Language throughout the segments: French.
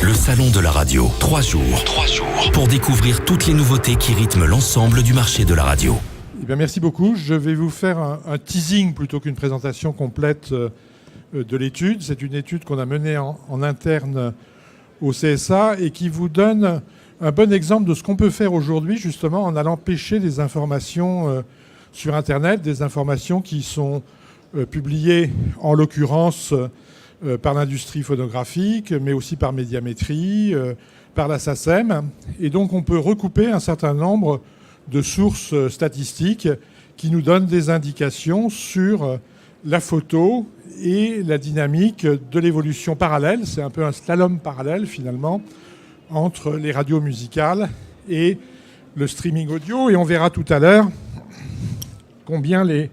Le salon de la radio. 3 jours. Pour découvrir toutes les nouveautés qui rythment l'ensemble du marché de la radio. Eh bien, merci beaucoup. Je vais vous faire un teasing plutôt qu'une présentation complète de l'étude. C'est une étude qu'on a menée en interne au CSA et qui vous donne un bon exemple de ce qu'on peut faire aujourd'hui, justement, en allant pêcher des informations sur Internet, des informations qui sont publiées, en l'occurrence, par l'industrie phonographique, mais aussi par Médiamétrie, par la SACEM. Et donc, on peut recouper un certain nombre de sources statistiques qui nous donnent des indications sur la photo et la dynamique de l'évolution parallèle. C'est un peu un slalom parallèle, finalement, entre les radios musicales et le streaming audio. Et on verra tout à l'heure combien les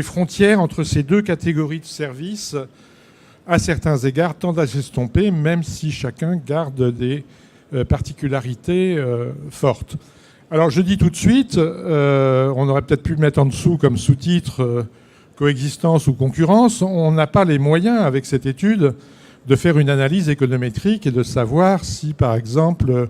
frontières entre ces deux catégories de services, à certains égards, tendent à s'estomper, même si chacun garde des particularités fortes. Alors je dis tout de suite, on aurait peut-être pu mettre en dessous comme sous-titre coexistence ou concurrence. On n'a pas les moyens avec cette étude de faire une analyse économétrique et de savoir si, par exemple,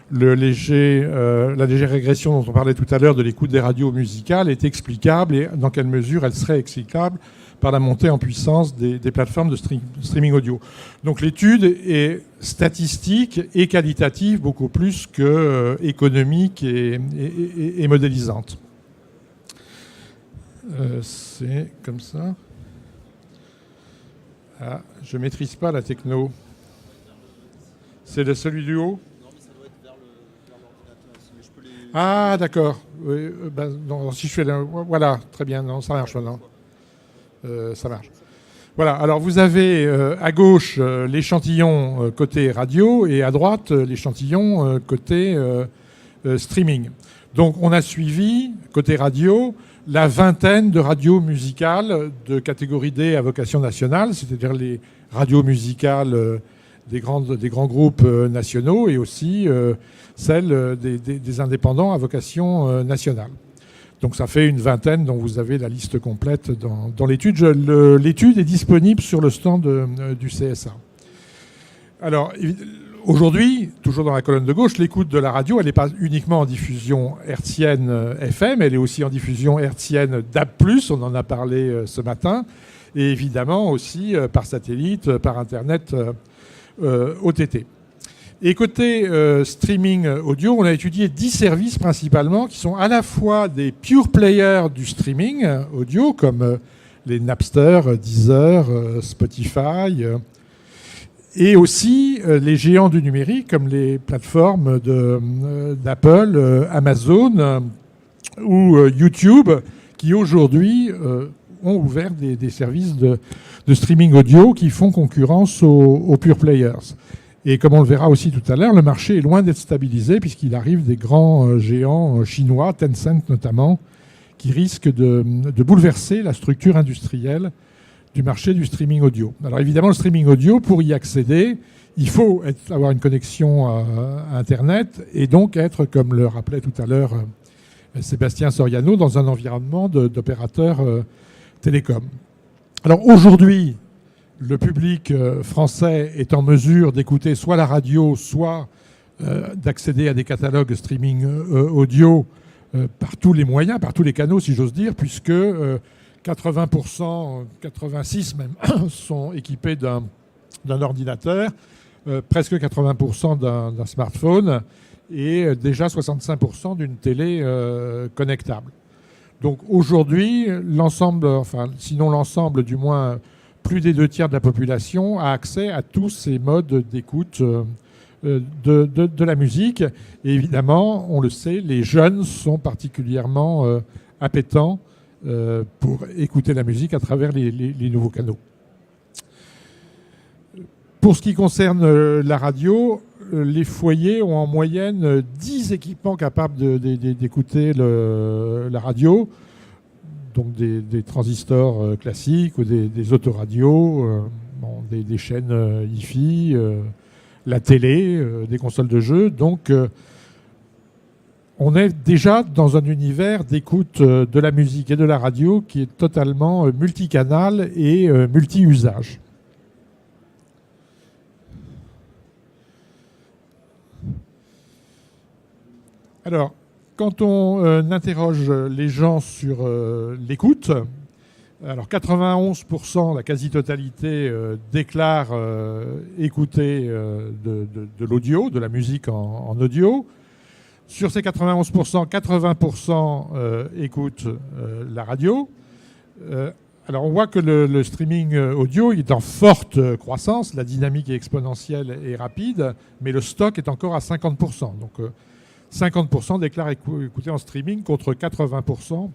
la légère régression dont on parlait tout à l'heure de l'écoute des radios musicales est explicable et dans quelle mesure elle serait explicable par la montée en puissance des plateformes de streaming audio. Donc l'étude est statistique et qualitative beaucoup plus que économique et modélisante. C'est comme ça. Ah, je ne maîtrise pas la techno. C'est celui du haut ? Non, mais ça doit être vers l'ordinateur. Je peux les... Ah, d'accord. Oui, non, si je fais... Voilà, très bien. Non, ça marche maintenant. Ça marche. Voilà, alors vous avez à gauche l'échantillon côté radio et à droite l'échantillon côté streaming. Donc on a suivi, côté radio, la vingtaine de radios musicales de catégorie D à vocation nationale, c'est-à-dire les radios musicales des grands groupes nationaux et aussi celles des indépendants à vocation nationale. Donc ça fait une vingtaine dont vous avez la liste complète dans l'étude. L'étude est disponible sur le stand du CSA. Alors aujourd'hui, toujours dans la colonne de gauche, l'écoute de la radio, elle n'est pas uniquement en diffusion hertzienne FM, elle est aussi en diffusion hertzienne DAB+, on en a parlé ce matin, et évidemment aussi par satellite, par Internet OTT. Et côté streaming audio, on a étudié 10 services principalement qui sont à la fois des pure players du streaming audio, comme les Napster, Deezer, Spotify, et aussi les géants du numérique, comme les plateformes d'Apple, Amazon ou YouTube, qui aujourd'hui ont ouvert des services de streaming audio qui font concurrence aux pure players. Et comme on le verra aussi tout à l'heure, le marché est loin d'être stabilisé puisqu'il arrive des grands géants chinois, Tencent notamment, qui risquent de bouleverser la structure industrielle du marché du streaming audio. Alors évidemment, le streaming audio, pour y accéder, il faut avoir une connexion à Internet et donc être, comme le rappelait tout à l'heure Sébastien Soriano, dans un environnement d'opérateurs télécoms. Alors aujourd'hui, le public français est en mesure d'écouter soit la radio, soit d'accéder à des catalogues streaming audio par tous les moyens, par tous les canaux, si j'ose dire, puisque 80%, 86% même, sont équipés d'un ordinateur, presque 80% d'un smartphone et déjà 65% d'une télé connectable. Donc aujourd'hui, l'ensemble, enfin sinon l'ensemble du moins, plus des 2 tiers de la population a accès à tous ces modes d'écoute de la musique. Et évidemment, on le sait, les jeunes sont particulièrement appétents pour écouter la musique à travers les nouveaux canaux. Pour ce qui concerne la radio, les foyers ont en moyenne 10 équipements capables d'écouter la radio, donc des transistors classiques ou des autoradios, des chaînes hi-fi, la télé, des consoles de jeux. Donc on est déjà dans un univers d'écoute de la musique et de la radio qui est totalement multicanal et multi-usage. Alors, quand on interroge les gens sur l'écoute, alors 91%, la quasi-totalité, déclarent écouter de l'audio, de la musique en audio. Sur ces 91%, 80% écoutent la radio. Alors on voit que le streaming audio est en forte croissance, la dynamique est exponentielle et rapide, mais le stock est encore à 50%. Donc 50% déclarent écouter en streaming contre 80%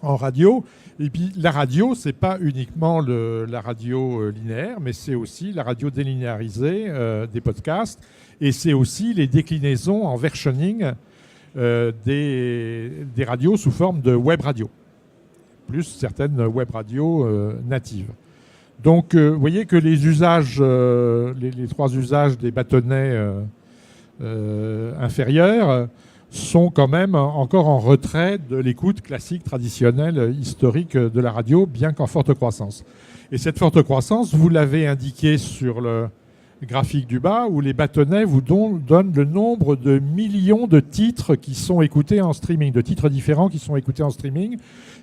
en radio. Et puis la radio, c'est pas uniquement la radio linéaire, mais c'est aussi la radio délinéarisée des podcasts, et c'est aussi les déclinaisons en versioning des radios sous forme de web radio, plus certaines web radios natives. Donc vous voyez que les usages, les trois usages des bâtonnets inférieurs sont quand même encore en retrait de l'écoute classique, traditionnelle, historique de la radio, bien qu'en forte croissance. Et cette forte croissance, vous l'avez indiqué sur le graphique du bas, où les bâtonnets vous donnent le nombre de millions de titres qui sont écoutés en streaming, de titres différents qui sont écoutés en streaming.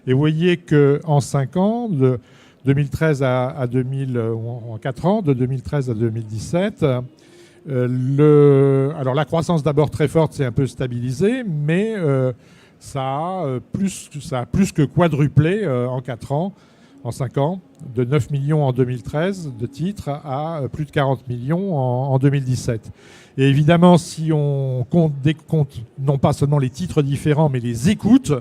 Et vous voyez qu'en 5 ans, de 2013 à 2000, en 4 ans, de 2013 à 2017, alors la croissance d'abord très forte s'est un peu stabilisée, mais ça a plus que quadruplé en 4 ans, en 5 ans, de 9 millions en 2013 de titres à plus de 40 millions en 2017. Et évidemment, si on décompte non pas seulement les titres différents, mais les écoutes,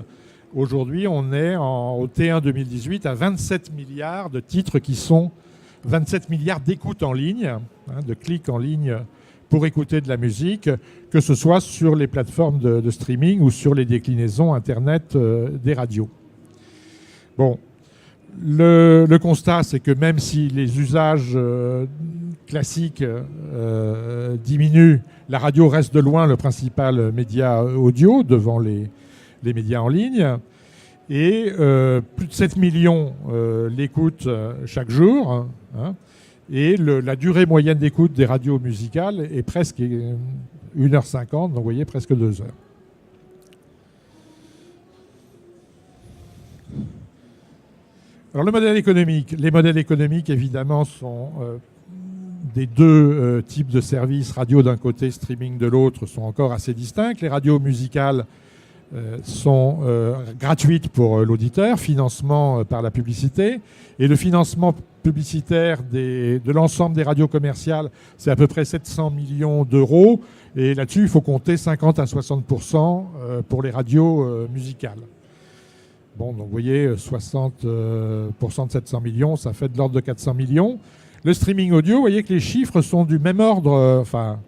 aujourd'hui on est au T1 2018 à 27 milliards de titres qui sont 27 milliards d'écoutes en ligne, de clics en ligne pour écouter de la musique, que ce soit sur les plateformes de streaming ou sur les déclinaisons Internet des radios. Bon, le constat, c'est que même si les usages classiques diminuent, la radio reste de loin le principal média audio devant les médias en ligne. Et plus de 7 millions l'écoutent chaque jour. Et la durée moyenne d'écoute des radios musicales est presque 1h50, donc vous voyez, presque 2 heures. Alors le modèle économique. Les modèles économiques, évidemment, sont des deux types de services, radio d'un côté, streaming de l'autre, sont encore assez distincts. Les radios musicales sont gratuites pour l'auditeur, financement par la publicité. Et le financement publicitaire de l'ensemble des radios commerciales, c'est à peu près 700 millions d'euros. Et là-dessus, il faut compter 50 à 60% pour les radios musicales. Bon, donc vous voyez, 60% de 700 millions, ça fait de l'ordre de 400 millions. Le streaming audio, vous voyez que les chiffres sont du même ordre, enfin,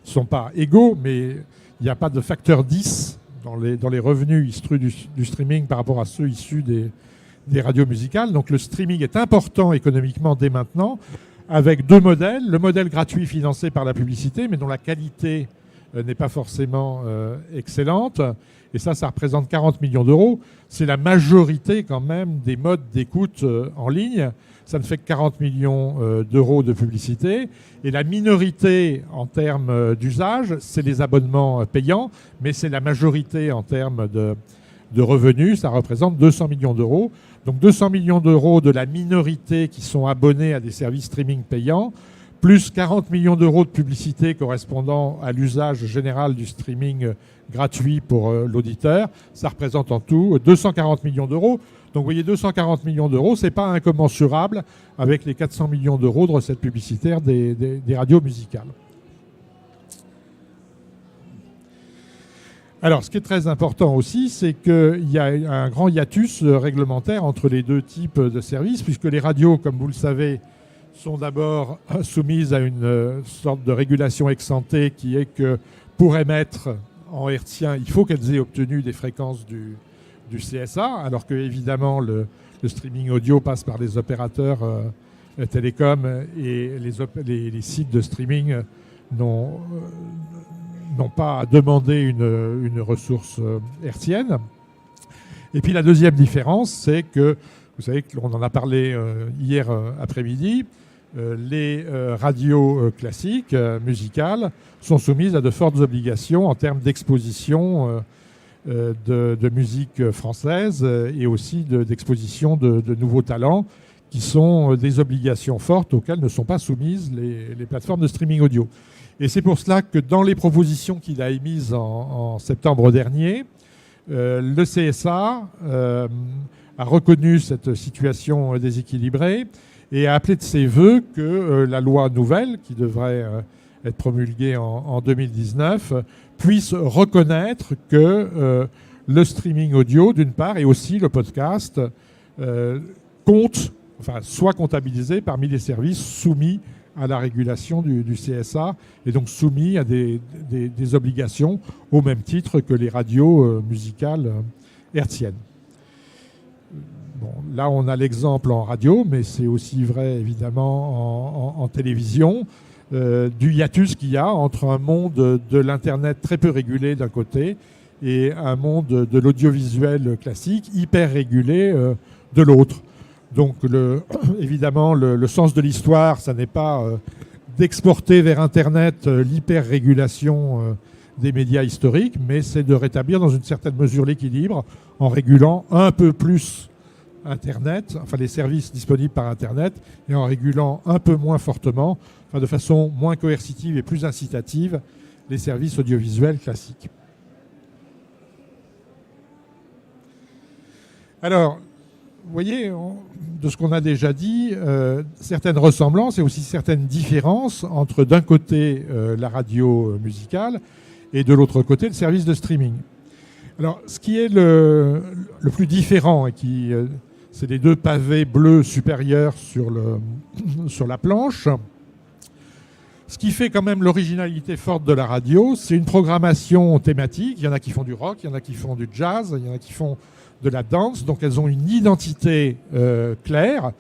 ne sont pas égaux, mais il n'y a pas de facteur 10 dans les revenus issus du streaming par rapport à ceux issus des radios musicales. Donc le streaming est important économiquement dès maintenant, avec deux modèles. Le modèle gratuit financé par la publicité, mais dont la qualité n'est pas forcément excellente. Et ça représente 40 millions d'euros. C'est la majorité quand même des modes d'écoute en ligne. Ça ne fait que 40 millions d'euros de publicité. Et la minorité en termes d'usage, c'est les abonnements payants, mais c'est la majorité en termes de revenus. Ça représente 200 millions d'euros. Donc 200 millions d'euros de la minorité qui sont abonnés à des services streaming payants, plus 40 millions d'euros de publicité correspondant à l'usage général du streaming gratuit pour l'auditeur. Ça représente en tout 240 millions d'euros. Donc vous voyez, 240 millions d'euros, ce n'est pas incommensurable avec les 400 millions d'euros de recettes publicitaires des radios musicales. Alors, ce qui est très important aussi, c'est qu'il y a un grand hiatus réglementaire entre les deux types de services, puisque les radios, comme vous le savez, sont d'abord soumises à une sorte de régulation ex-ante qui est que pour émettre en hertzien, il faut qu'elles aient obtenu des fréquences du CSA, alors que évidemment le streaming audio passe par les opérateurs télécoms et les sites de streaming n'ont pas demandé une ressource hertzienne. Et puis la deuxième différence, c'est que, vous savez qu'on en a parlé hier après-midi, les radios classiques, musicales, sont soumises à de fortes obligations en termes d'exposition de musique française et aussi d'exposition de nouveaux talents, qui sont des obligations fortes auxquelles ne sont pas soumises les plateformes de streaming audio. Et c'est pour cela que dans les propositions qu'il a émises en septembre dernier, le CSA a reconnu cette situation déséquilibrée et a appelé de ses voeux que la loi nouvelle, qui devrait être promulguée en 2019, puisse reconnaître que le streaming audio, d'une part, et aussi le podcast, soit comptabilisé parmi les services soumis à la régulation du CSA et donc soumis à des obligations au même titre que les radios musicales hertziennes. Bon, là, on a l'exemple en radio, mais c'est aussi vrai évidemment en télévision, du hiatus qu'il y a entre un monde de l'Internet très peu régulé d'un côté et un monde de l'audiovisuel classique hyper régulé de l'autre. Donc évidemment, le sens de l'histoire, ça n'est pas d'exporter vers Internet l'hyper-régulation des médias historiques, mais c'est de rétablir dans une certaine mesure l'équilibre en régulant un peu plus Internet, enfin les services disponibles par Internet, et en régulant un peu moins fortement, enfin de façon moins coercitive et plus incitative, les services audiovisuels classiques. Alors, vous voyez, de ce qu'on a déjà dit, certaines ressemblances et aussi certaines différences entre d'un côté la radio musicale et de l'autre côté le service de streaming. Alors, ce qui est le plus différent, et c'est les deux pavés bleus supérieurs sur la planche, ce qui fait quand même l'originalité forte de la radio, c'est une programmation thématique. Il y en a qui font du rock, il y en a qui font du jazz, il y en a qui font de la danse, donc elles ont une identité claire,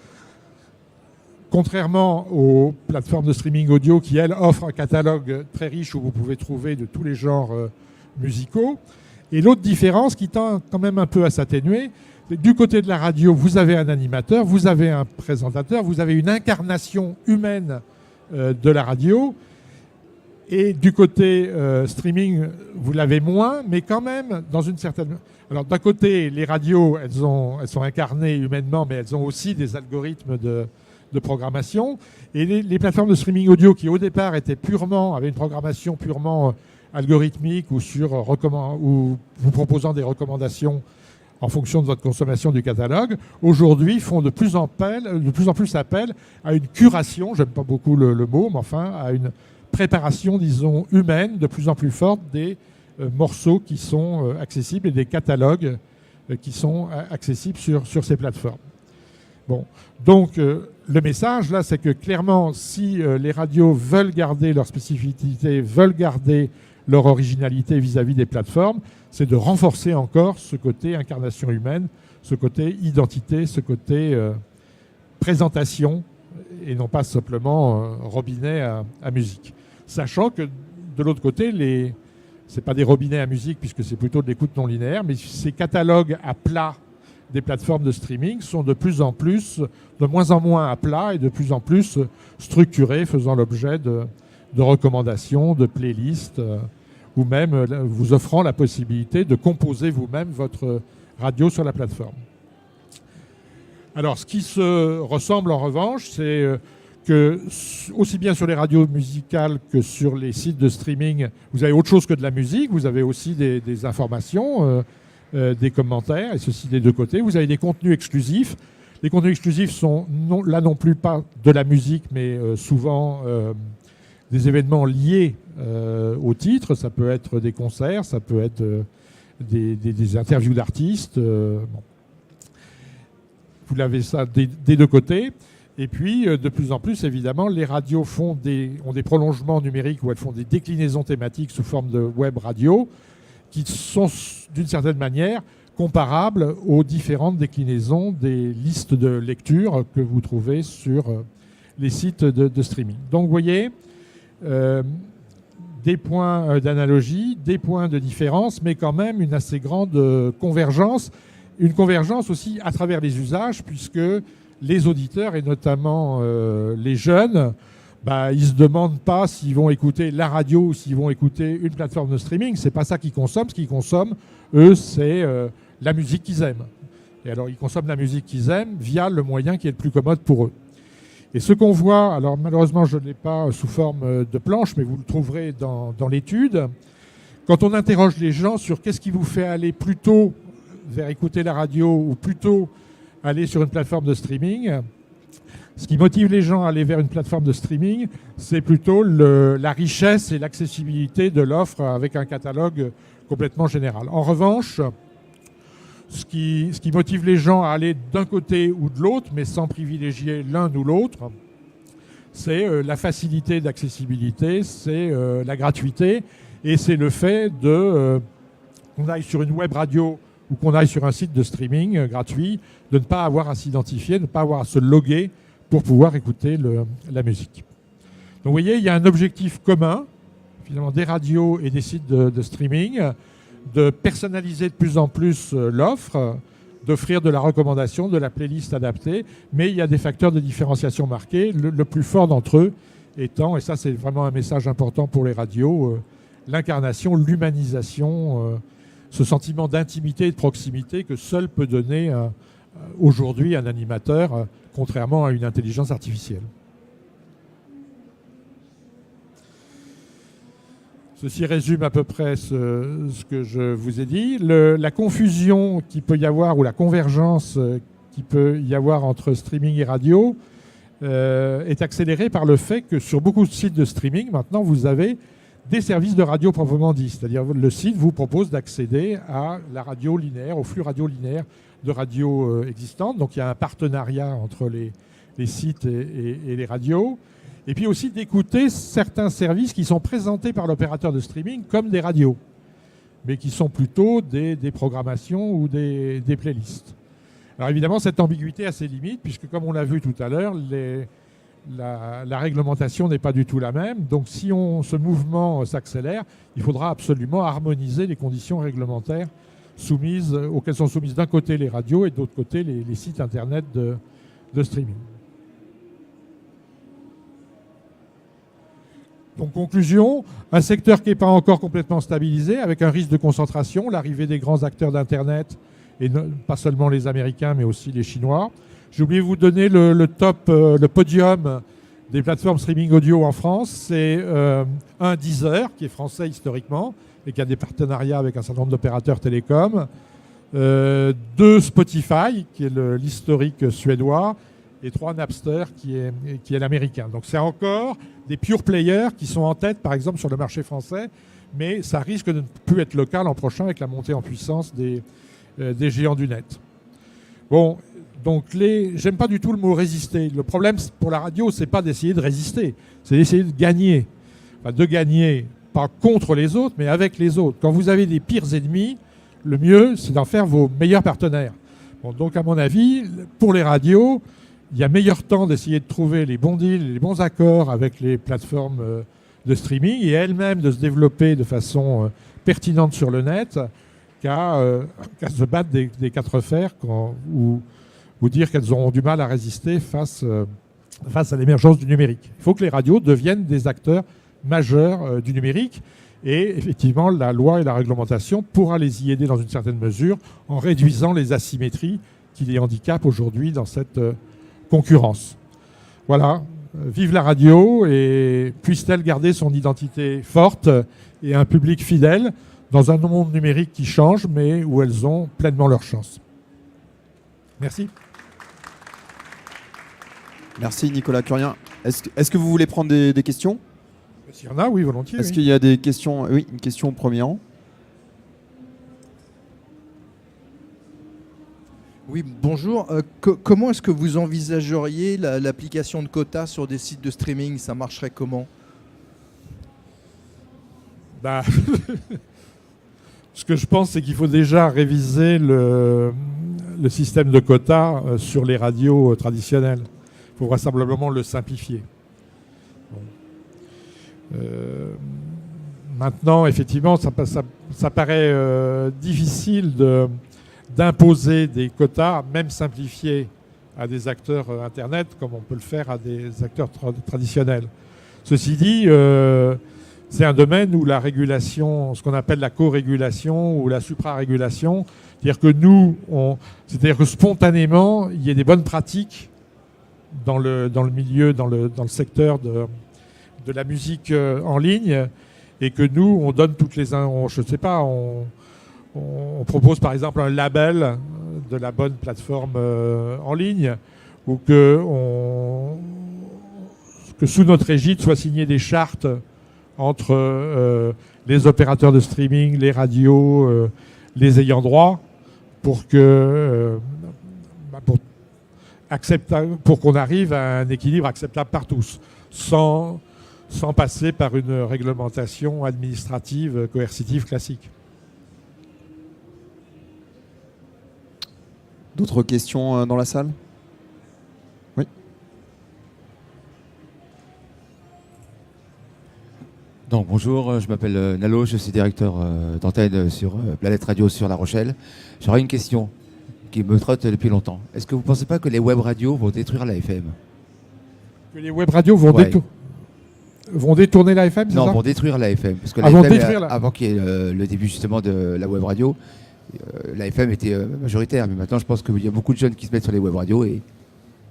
contrairement aux plateformes de streaming audio qui, elles, offrent un catalogue très riche où vous pouvez trouver de tous les genres musicaux. Et l'autre différence qui tend quand même un peu à s'atténuer, c'est que du côté de la radio, vous avez un animateur, vous avez un présentateur, vous avez une incarnation humaine de la radio. Et du côté streaming, vous l'avez moins, mais quand même dans une certaine... Alors d'un côté, les radios, elles sont incarnées humainement, mais elles ont aussi des algorithmes de programmation. Et les plateformes de streaming audio qui au départ avaient une programmation purement algorithmique ou ou vous proposant des recommandations en fonction de votre consommation du catalogue, aujourd'hui font de plus en plus appel à une curation, j'aime pas beaucoup le mot, mais enfin à une préparation, disons, humaine de plus en plus forte des morceaux qui sont accessibles et des catalogues qui sont accessibles sur ces plateformes. Bon, donc le message là, c'est que clairement, si les radios veulent garder leur spécificité, veulent garder leur originalité vis-à-vis des plateformes, c'est de renforcer encore ce côté incarnation humaine, ce côté identité, ce côté présentation, et non pas simplement robinet à musique. Sachant que de l'autre côté, ce n'est pas des robinets à musique puisque c'est plutôt de l'écoute non linéaire, mais ces catalogues à plat des plateformes de streaming sont de moins en moins à plat et de plus en plus structurés, faisant l'objet de recommandations, de playlists, ou même vous offrant la possibilité de composer vous-même votre radio sur la plateforme. Alors, ce qui se ressemble en revanche, c'est que aussi bien sur les radios musicales que sur les sites de streaming, vous avez autre chose que de la musique, vous avez aussi des informations, des commentaires, et ceci des deux côtés. Vous avez des contenus exclusifs. Les contenus exclusifs sont là non plus pas de la musique, mais souvent des événements liés au titre. Ça peut être des concerts, ça peut être des interviews d'artistes. Bon. Vous l'avez ça des deux côtés. Et puis, de plus en plus, évidemment, les radios ont des prolongements numériques où elles font des déclinaisons thématiques sous forme de web radio qui sont, d'une certaine manière, comparables aux différentes déclinaisons des listes de lecture que vous trouvez sur les sites de streaming. Donc, vous voyez, des points d'analogie, des points de différence, mais quand même une assez grande convergence. Une convergence aussi à travers les usages, puisque les auditeurs, et notamment les jeunes, ils ne se demandent pas s'ils vont écouter la radio ou s'ils vont écouter une plateforme de streaming. Ce n'est pas ça qu'ils consomment. Ce qu'ils consomment, eux, c'est la musique qu'ils aiment. Et alors, ils consomment la musique qu'ils aiment via le moyen qui est le plus commode pour eux. Et ce qu'on voit, alors malheureusement, je ne l'ai pas sous forme de planche, mais vous le trouverez dans l'étude. Quand on interroge les gens sur qu'est-ce qui vous fait aller plutôt vers écouter la radio ou plutôt aller sur une plateforme de streaming, ce qui motive les gens à aller vers une plateforme de streaming, c'est plutôt la richesse et l'accessibilité de l'offre avec un catalogue complètement général. En revanche, ce qui motive les gens à aller d'un côté ou de l'autre, mais sans privilégier l'un ou l'autre, c'est la facilité d'accessibilité, c'est la gratuité, et c'est le fait qu'on aille sur une web radio ou qu'on aille sur un site de streaming gratuit, de ne pas avoir à s'identifier, de ne pas avoir à se loguer pour pouvoir écouter la musique. Donc vous voyez, il y a un objectif commun, finalement, des radios et des sites de streaming, de personnaliser de plus en plus l'offre, d'offrir de la recommandation, de la playlist adaptée, mais il y a des facteurs de différenciation marqués, le plus fort d'entre eux étant, et ça c'est vraiment un message important pour les radios, l'incarnation, l'humanisation, ce sentiment d'intimité et de proximité que seul peut donner aujourd'hui un animateur, contrairement à une intelligence artificielle. Ceci résume à peu près ce que je vous ai dit. La confusion qu'il peut y avoir ou la convergence qu'il peut y avoir entre streaming et radio est accélérée par le fait que sur beaucoup de sites de streaming, maintenant, vous avez des services de radio proprement dit. C'est-à-dire le site vous propose d'accéder à la radio linéaire, au flux radio linéaire de radio existantes. Donc il y a un partenariat entre les sites et les radios. Et puis aussi d'écouter certains services qui sont présentés par l'opérateur de streaming comme des radios, mais qui sont plutôt des programmations ou des playlists. Alors évidemment, cette ambiguïté a ses limites, puisque comme on l'a vu tout à l'heure, la réglementation n'est pas du tout la même. Donc si ce mouvement s'accélère, il faudra absolument harmoniser les conditions réglementaires auxquelles sont soumises d'un côté les radios et de l'autre côté les sites internet de streaming. Donc, conclusion, un secteur qui n'est pas encore complètement stabilisé, avec un risque de concentration, l'arrivée des grands acteurs d'Internet, et pas seulement les Américains, mais aussi les Chinois. J'ai oublié de vous donner le podium des plateformes streaming audio en France. C'est un Deezer, qui est français historiquement, et qui a des partenariats avec un certain nombre d'opérateurs télécoms. 2 Spotify, qui est l'historique suédois, et 3 Napster, qui est l'américain. Donc c'est encore des pure players qui sont en tête, par exemple, sur le marché français, mais ça risque de ne plus être le cas l'an prochain avec la montée en puissance des géants du net. Bon, donc j'aime pas du tout le mot résister. Le problème pour la radio, c'est pas d'essayer de résister, c'est d'essayer de gagner. Enfin, de gagner, pas contre les autres, mais avec les autres. Quand vous avez des pires ennemis, le mieux, c'est d'en faire vos meilleurs partenaires. Bon, donc à mon avis, pour les radios, il y a meilleur temps d'essayer de trouver les bons deals, les bons accords avec les plateformes de streaming et elles-mêmes de se développer de façon pertinente sur le net qu'à se battre des quatre fers ou dire qu'elles auront du mal à résister face à l'émergence du numérique. Il faut que les radios deviennent des acteurs majeurs du numérique et effectivement la loi et la réglementation pourra les y aider dans une certaine mesure en réduisant les asymétries qui les handicapent aujourd'hui dans cette concurrence. Voilà, vive la radio et puisse-t-elle garder son identité forte et un public fidèle dans un monde numérique qui change mais où elles ont pleinement leur chance. Merci. Merci Nicolas Curien. Est-ce que vous voulez prendre des questions ? S'il y en a, oui, volontiers. Est-ce qu'il y a des questions ? Oui, une question au premier rang. Oui, bonjour. Comment est-ce que vous envisageriez l'application de quotas sur des sites de streaming ? Ça marcherait comment ? Ce que je pense, c'est qu'il faut déjà réviser le système de quotas sur les radios traditionnelles. Il faut vraisemblablement le simplifier. Bon. Maintenant, effectivement, ça paraît difficile d'imposer des quotas, même simplifiés, à des acteurs Internet comme on peut le faire à des acteurs traditionnels. Ceci dit, c'est un domaine où la régulation, ce qu'on appelle la co-régulation ou la suprarégulation, c'est-à-dire que spontanément, il y ait des bonnes pratiques dans le milieu, dans le secteur de la musique en ligne, et que nous, on donne toutes les... on propose par exemple un label de la bonne plateforme en ligne, ou que sous notre égide soient signées des chartes entre les opérateurs de streaming, les radios, les ayants droit, pour qu'on arrive à un équilibre acceptable par tous, sans passer par une réglementation administrative coercitive classique. D'autres questions dans la salle? Oui. Donc, bonjour, je m'appelle Nalo, je suis directeur d'antenne sur Planète Radio sur La Rochelle. J'aurais une question qui me trotte depuis longtemps. Est-ce que vous ne pensez pas que les web radios vont détruire la FM? Que les web radios vont détourner la FM, c'est ça? Non, vont détruire la FM. Parce que la vont FM, détruire avant qu'il y ait le début justement de la web radio, la FM était majoritaire. Mais maintenant, je pense qu'il y a beaucoup de jeunes qui se mettent sur les web radios et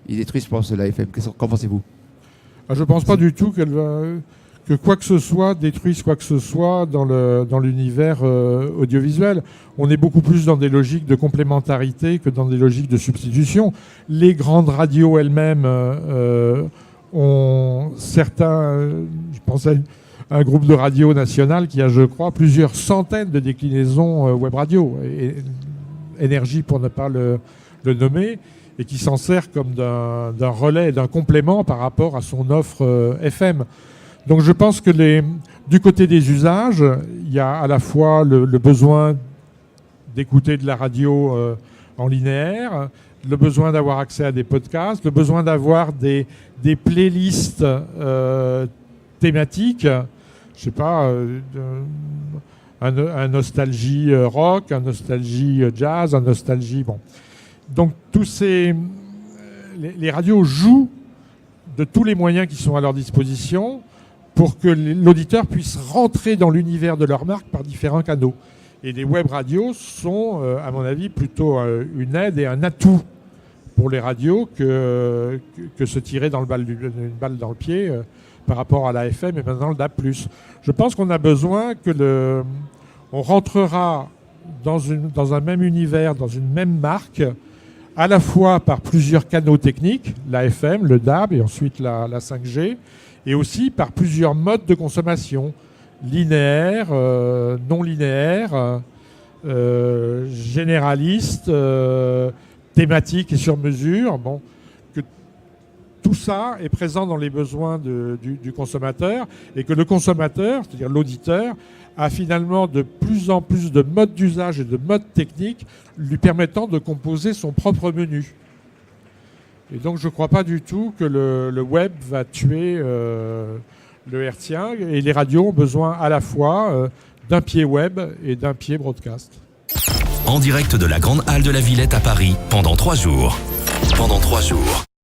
ils détruisent, je pense, la FM. Qu'en pensez-vous? Je ne pense pas du tout que quoi que ce soit détruise quoi que ce soit dans l'univers audiovisuel. On est beaucoup plus dans des logiques de complémentarité que dans des logiques de substitution. Les grandes radios elles-mêmes ont certains... je pense à un groupe de radio national qui a, je crois, plusieurs centaines de déclinaisons web radio, énergie pour ne pas le nommer, et qui s'en sert comme d'un relais, d'un complément par rapport à son offre FM. Donc je pense que du côté des usages, il y a à la fois le besoin d'écouter de la radio en linéaire, le besoin d'avoir accès à des podcasts, le besoin d'avoir des playlists thématiques, je sais pas, un nostalgie rock, un nostalgie jazz, un nostalgie... Bon. Donc les radios jouent de tous les moyens qui sont à leur disposition pour que l'auditeur puisse rentrer dans l'univers de leur marque par différents canaux. Et les web radios sont, à mon avis, plutôt une aide et un atout pour les radios que se tirer une balle dans le pied par rapport à la FM et maintenant le DAB+. Je pense qu'on a besoin on rentrera dans un même univers, dans une même marque, à la fois par plusieurs canaux techniques, la FM, le DAB et ensuite la 5G, et aussi par plusieurs modes de consommation, linéaire, non linéaire, généraliste, thématique et sur mesure. Bon, que tout ça est présent dans les besoins du consommateur, et que le consommateur, c'est-à-dire l'auditeur, a finalement de plus en plus de modes d'usage et de modes techniques lui permettant de composer son propre menu. Et donc je ne crois pas du tout que le web va tuer le hertzien, et les radios ont besoin à la fois d'un pied web et d'un pied broadcast. En direct de la Grande Halle de la Villette à Paris pendant 3 jours.